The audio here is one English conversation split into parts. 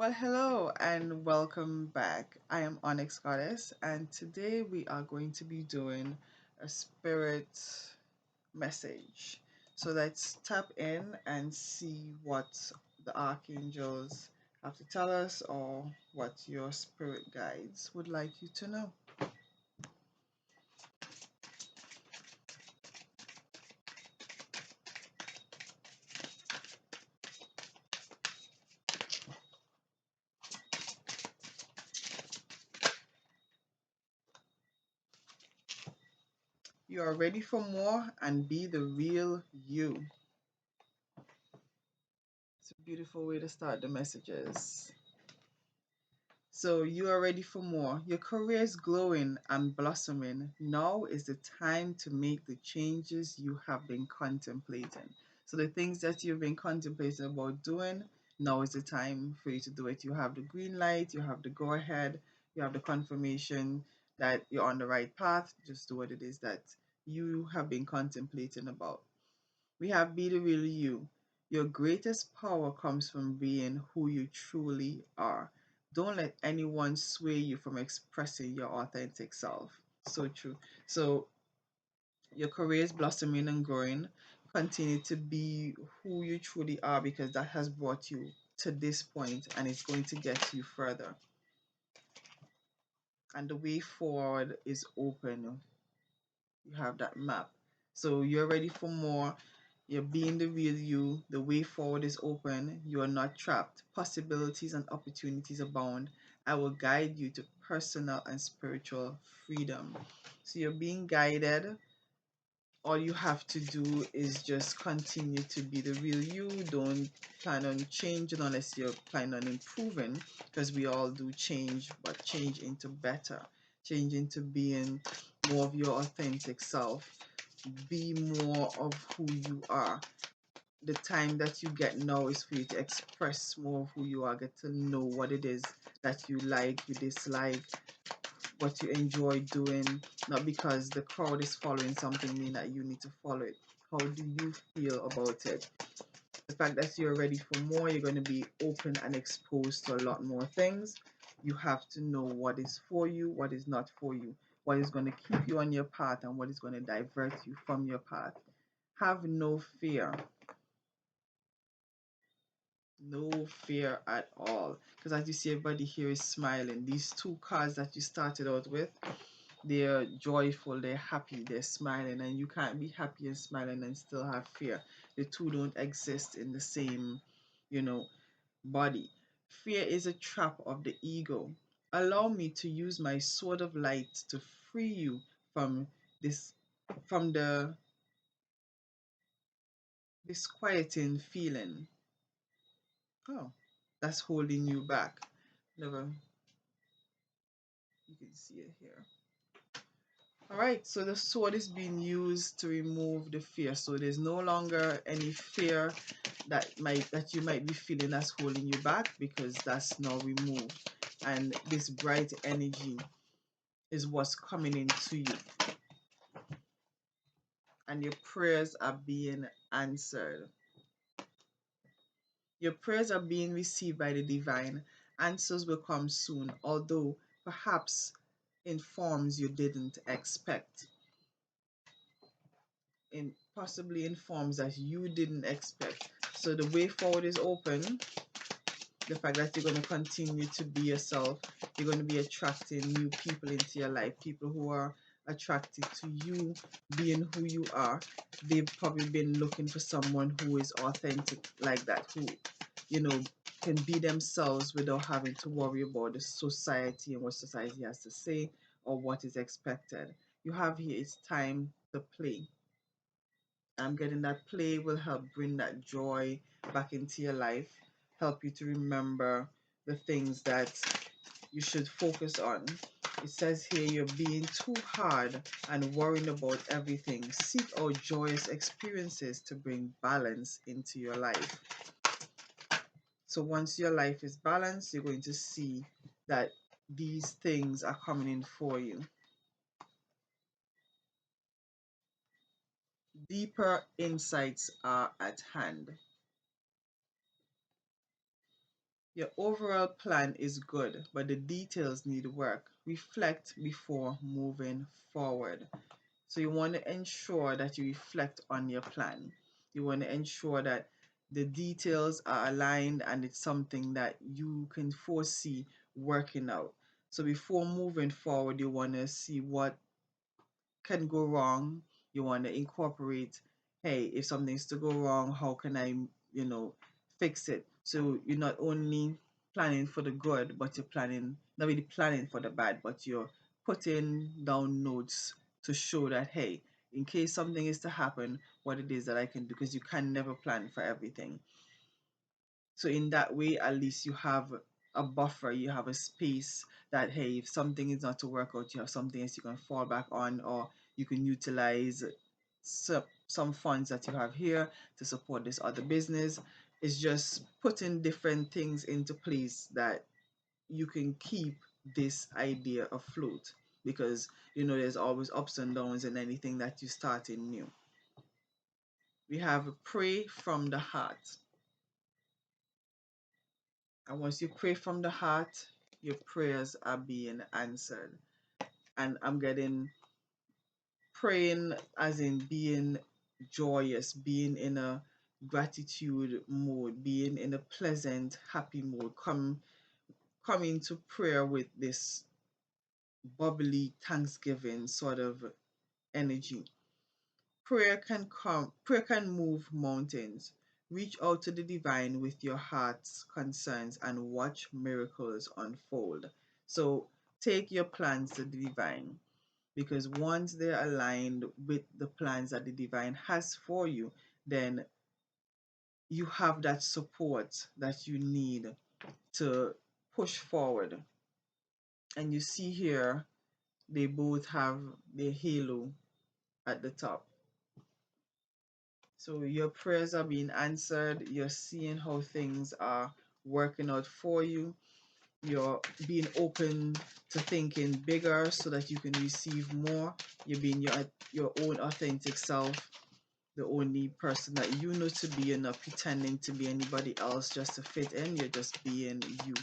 Well, hello and welcome back. I am Onyx Goddess, and today we are going to be doing a spirit message. So let's tap in and see what the archangels have to tell us or what your spirit guides would like you to know. You are ready for more and be the real you. It's a beautiful way to start the messages. So you are ready for more. Your career is glowing and blossoming. Now is the time to make the changes you have been contemplating. So the things that you've been contemplating about doing, now is the time for you to do it. You have the green light, you have the go ahead, you have the confirmation that you're on the right path. Just do what it is that you have been contemplating about. We have Be the Real You. Your greatest power comes from being who you truly are. Don't let anyone sway you from expressing your authentic self. So true. So your career is blossoming and growing. Continue to be who you truly are because that has brought you to this point and it's going to get you further. And the way forward is open. You have that map. So you're ready for more. You're being the real you. The way forward is open. You are not trapped. Possibilities and opportunities abound. I will guide you to personal and spiritual freedom. So you're being guided. All you have to do is just continue to be the real you. Don't plan on changing unless you're planning on improving, because we all do change, but change into better, change into being more of your authentic self. Be more of who you are. The time that you get now is for you to express more of who you are, get to know what it is that you like, you dislike, what you enjoy doing, not because the crowd is following something mean that you need to follow it. How do you feel about it? The fact that you're ready for more, you're going to be open and exposed to a lot more things. You have to know what is for you, what is not for you, what is going to keep you on your path, and what is going to divert you from your path. Have no fear. No fear at all. Because as you see, everybody here is smiling. These two cards that you started out with, they're joyful, they're happy, they're smiling, and you can't be happy and smiling and still have fear. The two don't exist in the same, you know, body. Fear is a trap of the ego. Allow me to use my sword of light to free you from this, from the disquieting feeling. Oh, that's holding you back. Never, you can see it here. All right, so the sword is being used to remove the fear. So there's no longer any fear that you might be feeling that's holding you back, because that's now removed. And this bright energy is what's coming into you. And your prayers are being answered. Your prayers are being received by the divine. Answers will come soon, although perhaps in forms you didn't expect. In possibly in forms that you didn't expect. So the way forward is open. The fact that you're going to continue to be yourself, you're going to be attracting new people into your life, people who are attracted to you being who you are. They've probably been looking for someone who is authentic like that, who, you know, can be themselves without having to worry about the society and what society has to say or what is expected. You have here, it's time to play. Getting that play will help bring that joy back into your life, help you to remember the things that you should focus on. It says here you're being too hard and worrying about everything. Seek out joyous experiences to bring balance into your life. So once your life is balanced, you're going to see that these things are coming in for you. Deeper insights are at hand. Your overall plan is good, but the details need work. Reflect before moving forward. So you want to ensure that you reflect on your plan. You want to ensure that the details are aligned and it's something that you can foresee working out. So before moving forward, you want to see what can go wrong. You want to incorporate, hey, if something's to go wrong, how can I, you know, fix it? So you're not only planning for the good, but you're planning, not really planning for the bad, but you're putting down notes to show that, hey, in case something is to happen, what it is that I can do, because you can never plan for everything. So in that way, at least you have a buffer, you have a space that, hey, if something is not to work out, you have something else you can fall back on, or you can utilize some funds that you have here to support this other business. It's just putting different things into place that you can keep this idea afloat, because there's always ups and downs in anything that you start in new. We have pray from the heart. And once you pray from the heart, your prayers are being answered. And I'm getting praying as in being joyous, being in a gratitude mode, being in a pleasant, happy mode. Come into prayer with this bubbly thanksgiving sort of energy. Prayer can move mountains. Reach out to the divine with your heart's concerns and watch miracles unfold. So take your plans to the divine, because once they're aligned with the plans that the divine has for you, then you have that support that you need to push forward. And you see here, they both have their halo at the top. So your prayers are being answered. You're seeing how things are working out for you. You're being open to thinking bigger so that you can receive more. You're being your own authentic self, the only person that you know to be. You're not pretending to be anybody else just to fit in. You're just being you.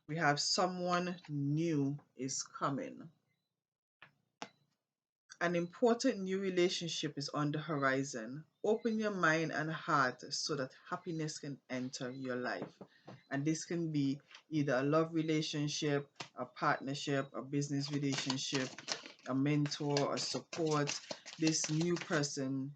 We have someone new is coming. An important new relationship is on the horizon. Open your mind and heart so that happiness can enter your life. And this can be either a love relationship, a partnership, a business relationship, a mentor, a support. This new person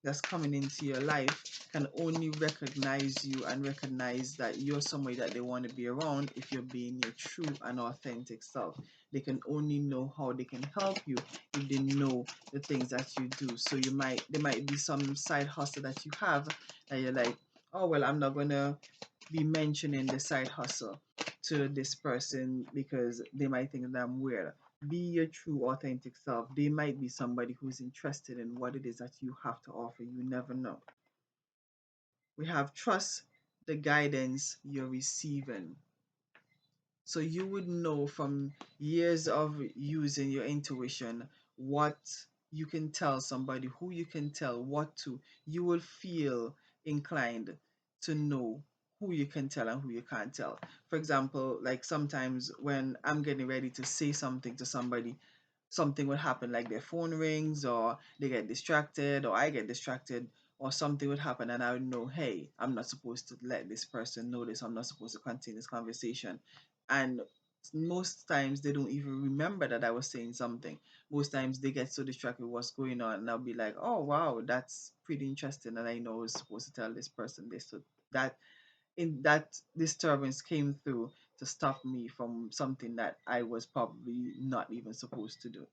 that's coming into your life can only recognize you and recognize that you're somebody that they want to be around if you're being your true and authentic self. They can only know how they can help you if they know the things that you do. So there might be some side hustle that you have that you're like, oh well, I'm not gonna be mentioning the side hustle to this person because they might think that I'm weird. Be your true authentic self. They might be somebody who's interested in what it is that you have to offer. You never know. We have trust the guidance you're receiving. So you would know from years of using your intuition what you can tell somebody, who you can tell what to. You will feel inclined to know who you can tell and who you can't tell. For example, like sometimes when I'm getting ready to say something to somebody, something would happen, like their phone rings or they get distracted or I get distracted or something would happen, and I would know, hey, I'm not supposed to let this person know this. I'm not supposed to continue this conversation. And most times they don't even remember that I was saying something. Most times they get so distracted with what's going on, and I'll be like, oh wow, that's pretty interesting, and I know I was supposed to tell this person this. So that disturbance came through to stop me from something that I was probably not even supposed to do.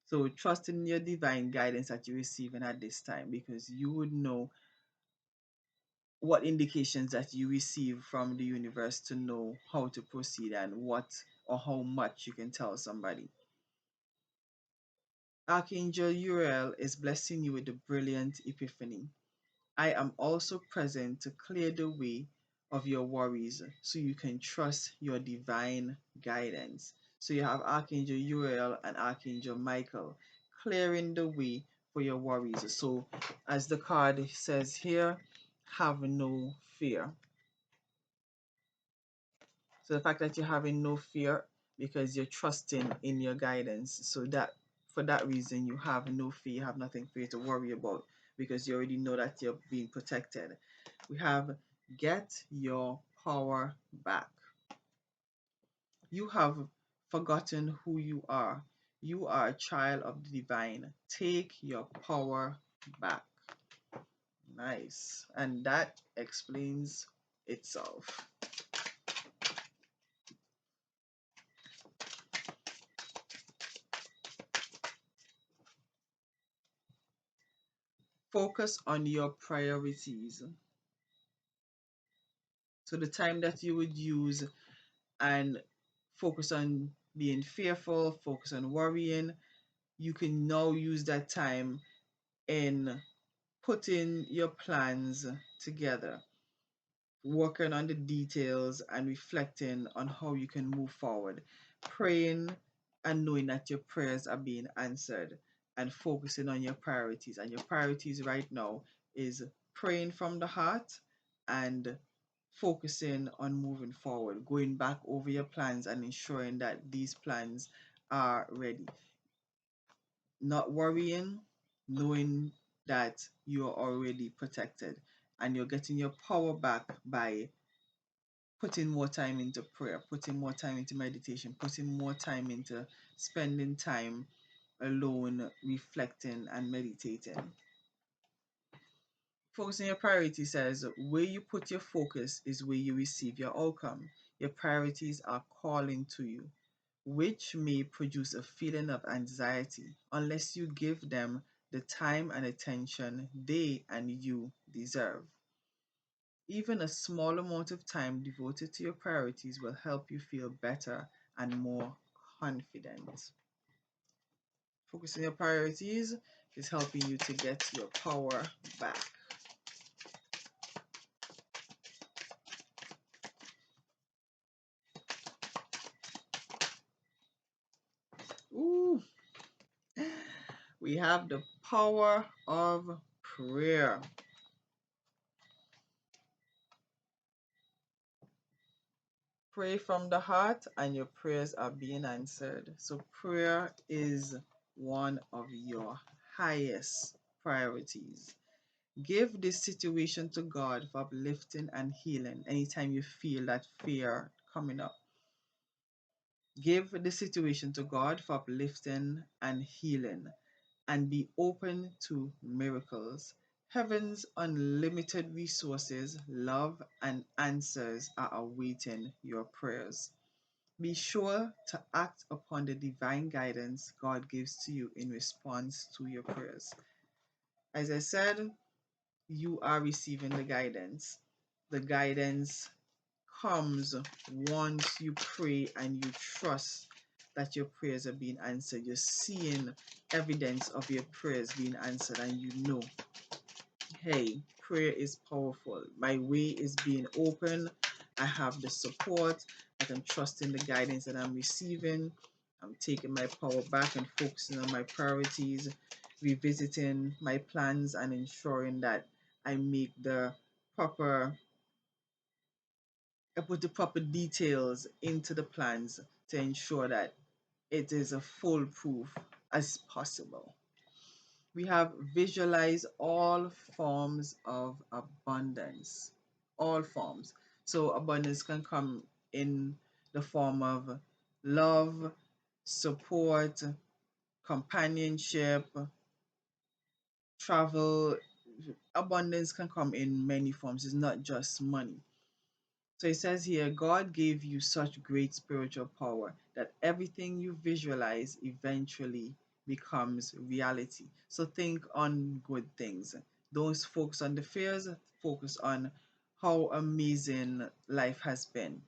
So trust in your divine guidance that you're receiving at this time, because you would know what indications that you receive from the universe to know how to proceed and what or how much you can tell somebody. Archangel Uriel is blessing you with the brilliant epiphany. I am also present to clear the way of your worries so you can trust your divine guidance. So you have Archangel Uriel and Archangel Michael clearing the way for your worries. So, as the card says here, have no fear. So the fact that you're having no fear because you're trusting in your guidance. So that for that reason you have no fear, you have nothing for you to worry about because you already know that you're being protected. We have get your power back. You have forgotten who you are. You are a child of the divine. Take your power back. Nice. And that explains itself. Focus on your priorities. So the time that you would use and focus on being fearful, focus on worrying, you can now use that time in putting your plans together, working on the details and reflecting on how you can move forward, praying and knowing that your prayers are being answered and focusing on your priorities. And your priorities right now is praying from the heart and focusing on moving forward, going back over your plans and ensuring that these plans are ready. Not worrying, knowing that you're already protected and you're getting your power back by putting more time into prayer, putting more time into meditation, putting more time into spending time alone, reflecting and meditating. Focusing your priority says where you put your focus is where you receive your outcome. Your priorities are calling to you, which may produce a feeling of anxiety unless you give them the time and attention they and you deserve. Even a small amount of time devoted to your priorities will help you feel better and more confident. Focusing your priorities is helping you to get your power back. Ooh, we have the power of prayer. Pray from the heart and your prayers are being answered. So prayer is one of your highest priorities. Give this situation to God for uplifting and healing anytime you feel that fear coming up. Give the situation to God for uplifting and healing and be open to miracles. Heaven's unlimited resources, love, and answers are awaiting your prayers. Be sure to act upon the divine guidance God gives to you in response to your prayers. As I said, you are receiving the guidance. The guidance comes once you pray and you trust that your prayers are being answered. You're seeing evidence of your prayers being answered, and you know, hey, prayer is powerful. My way is being open. I have the support. I can trust in the guidance that I'm receiving. I'm taking my power back and focusing on my priorities, revisiting my plans and ensuring that I make the proper I put the proper details into the plans to ensure that it is as foolproof as possible. We have visualize all forms of abundance, all forms. So abundance can come in the form of love, support, companionship, travel. Abundance can come in many forms. It's not just money. So it says here, God gave you such great spiritual power that everything you visualize eventually becomes reality. So think on good things. Don't focus on the fears, focus on how amazing life has been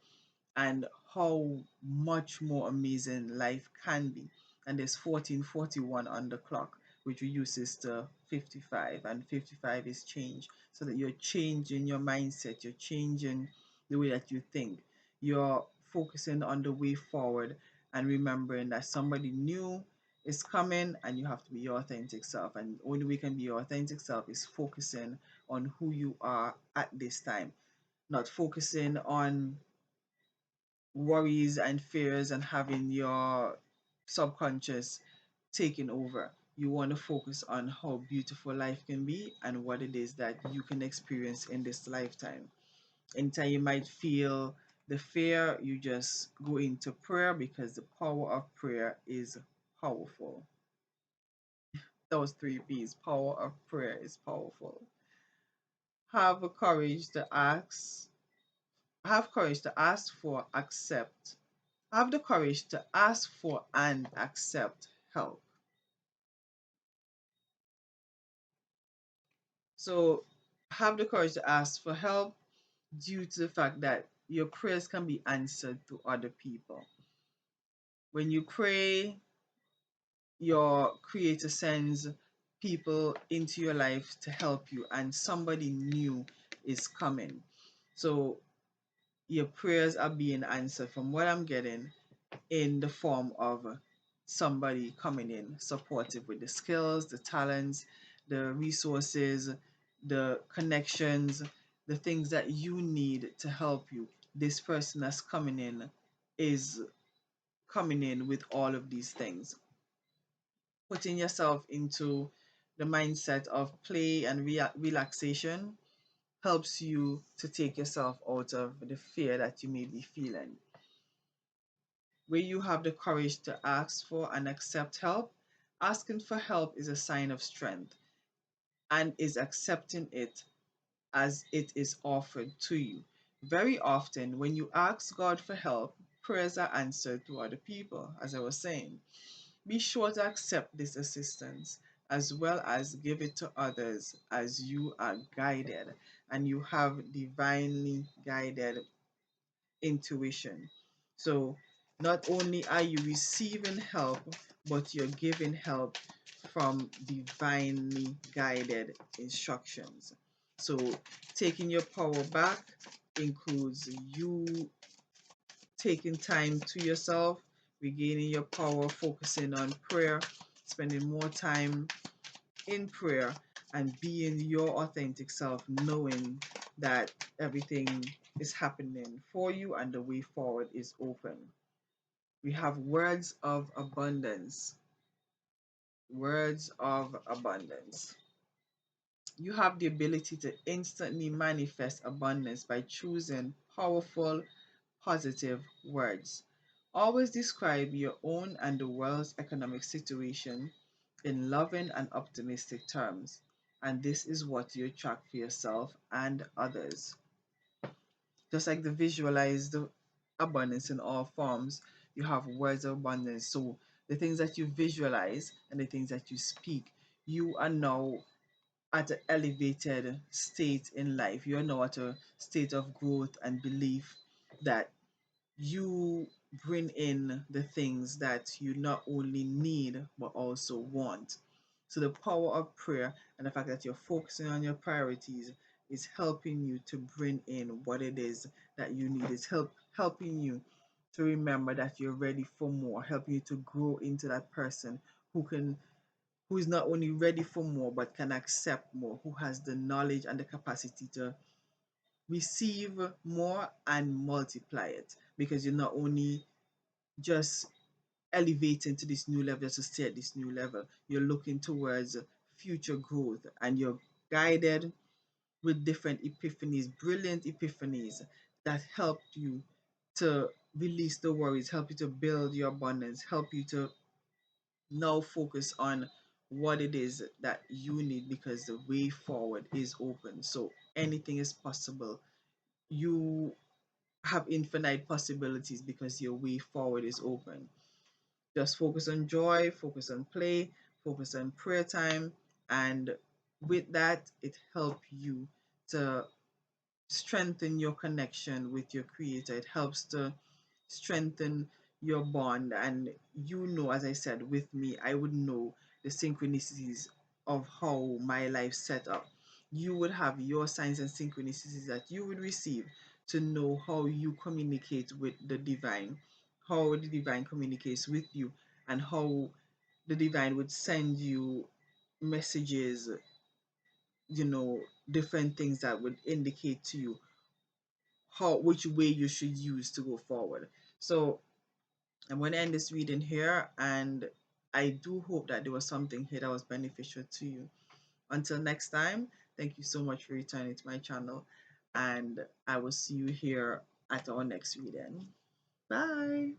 and how much more amazing life can be. And there's 1441 on the clock, which reduces to 55, and 55 is change. So that you're changing your mindset, you're changing the way that you think, you're focusing on the way forward and remembering that somebody new is coming, and you have to be your authentic self. And the only way you can be your authentic self is focusing on who you are at this time, not focusing on worries and fears and having your subconscious taking over. You want to focus on how beautiful life can be and what it is that you can experience in this lifetime. Anytime you might feel the fear, you just go into prayer because the power of prayer is powerful. Those three P's, power of prayer is powerful. Have a courage to ask, have courage to ask for, accept. Have the courage to ask for and accept help. So have the courage to ask for help due to the fact that your prayers can be answered to other people. When you pray, your creator sends people into your life to help you, and somebody new is coming. So your prayers are being answered from what I'm getting in the form of somebody coming in supportive with the skills, the talents, the resources, the connections, the things that you need to help you. This person that's coming in is coming in with all of these things. Putting yourself into the mindset of play and relaxation helps you to take yourself out of the fear that you may be feeling. Where you have the courage to ask for and accept help, asking for help is a sign of strength and is accepting it as it is offered to you. Very often, when you ask God for help, prayers are answered to other people, as I was saying. Be sure to accept this assistance as well as give it to others as you are guided and you have divinely guided intuition. So not only are you receiving help, but you're giving help from divinely guided instructions. So taking your power back includes you taking time to yourself, regaining your power, focusing on prayer, spending more time in prayer, and being your authentic self, knowing that everything is happening for you and the way forward is open. We have words of abundance. Words of abundance. You have the ability to instantly manifest abundance by choosing powerful, positive words. Always describe your own and the world's economic situation in loving and optimistic terms, and this is what you attract for yourself and others. Just like the visualize the abundance in all forms, you have words of abundance. So the things that you visualize and the things that you speak, you are now at an elevated state in life. You are now at a state of growth and belief that you bring in the things that you not only need but also want. So the power of prayer and the fact that you're focusing on your priorities is helping you to bring in what it is that you need. It's helping you to remember that you're ready for more, helping you to grow into that person who is not only ready for more but can accept more, who has the knowledge and the capacity to receive more and multiply it, because you're not only just elevating to this new level just to stay at this new level, you're looking towards future growth and you're guided with different epiphanies, brilliant epiphanies that help you to release the worries, help you to build your abundance, help you to now focus on what it is that you need, because the way forward is open. So anything is possible. You have infinite possibilities because your way forward is open. Just focus on joy, focus on play, focus on prayer time, and with that, it helps you to strengthen your connection with your creator. It helps to strengthen your bond. And you know, as I said, with me, I would know the synchronicities of how my life set up. You would have your signs and synchronicities that you would receive to know how you communicate with the divine, how the divine communicates with you, and how the divine would send you messages, you know, different things that would indicate to you how which way you should use to go forward. So I'm going to end this reading here, and I do hope that there was something here that was beneficial to you. Until next time, thank you so much for returning to my channel, and I will see you here at our next reading. Bye.